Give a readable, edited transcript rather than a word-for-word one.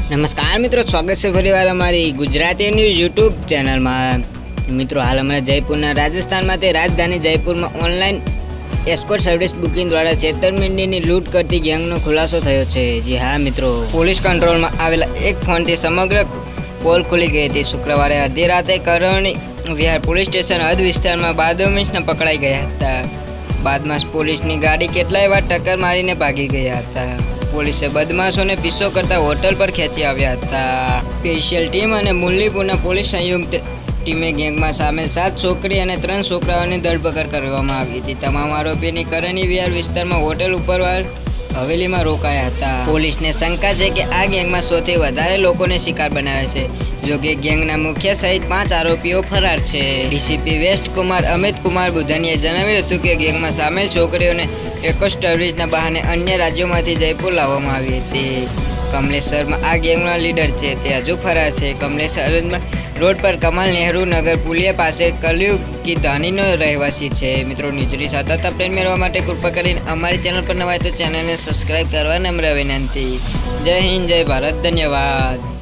નમસ્કાર મિત્રો, સ્વાગત છે ફરીવાર અમારી ગુજરાતી ન્યૂઝ યુટ્યુબ ચેનલમાં। મિત્રો, હાલ હમણાં જયપુરના રાજસ્થાનમાં તે રાજધાની જયપુરમાં ઓનલાઈન એસ્કોર્ટ સર્વિસ બુકિંગ દ્વારા છેતરપિંડીની લૂંટ કરતી ગેંગનો ખુલાસો થયો છે। જી હા મિત્રો, પોલીસ કંટ્રોલમાં આવેલા એક ફોનથી સમગ્ર પોલ ખુલી ગઈ હતી। શુક્રવારે અડધી રાતે કરણી વિહાર પોલીસ સ્ટેશન હદ વિસ્તારમાં બાદોમિશને પકડાઈ ગયા હતા। બાદમાં પોલીસની ગાડી કેટલાય વાર ટક્કર મારીને ભાગી ગયા હતા। પોલીસે બદમાશોને પીછો કરતા હોટલ પર ખેંચી આવ્યા હતા। સ્પેશિયલ ટીમ અને મુરલીપુરના પોલીસ સંયુક્ત ટીમે ગેંગમાં સામેલ 7 છોકરી અને 3 છોકરાઓની ધરપકડ કરવામાં આવી હતી। તમામ આરોપીની કરણી વિહાર વિસ્તારમાં હોટલ ઉપરવાળ હવેલીમાં રોકાયા હતા। પોલીસને શંકા છે કે આ ગેંગમાં સૌથી વધારે લોકોને શિકાર બનાવે છે। જોકે ગેંગના મુખ્ય સહિત 5 આરોપીઓ ફરાર છે। ડીસીપી વેસ્ટ કુમાર અમિત કુમાર બુધાનીએ જણાવ્યું હતું કે ગેંગમાં સામેલ છોકરીઓને એસ્કોર્ટ સર્વિસના બહાને અન્ય રાજ્યોમાંથી જયપુર લાવવામાં આવી હતી। કમલેશ શર્મા આ ગેંગના લીડર છે, તે હજુ ફરાર છે। કમલેશ શર્મા રોડ પર કમલ નહેરુ નગર પુલિયા પાસે કલયુગ કી ધાનીનો રહેવાસી છે। મિત્રો, ન્યૂઝની સતત અપડેટ મેળવવા માટે કૃપા કરીને અમારી ચેનલ પર નવા હોય તો ચેનલને સબસ્ક્રાઈબ કરવા નમ્ર વિનંતી। જય હિન્દ, જય ભારત, ધન્યવાદ।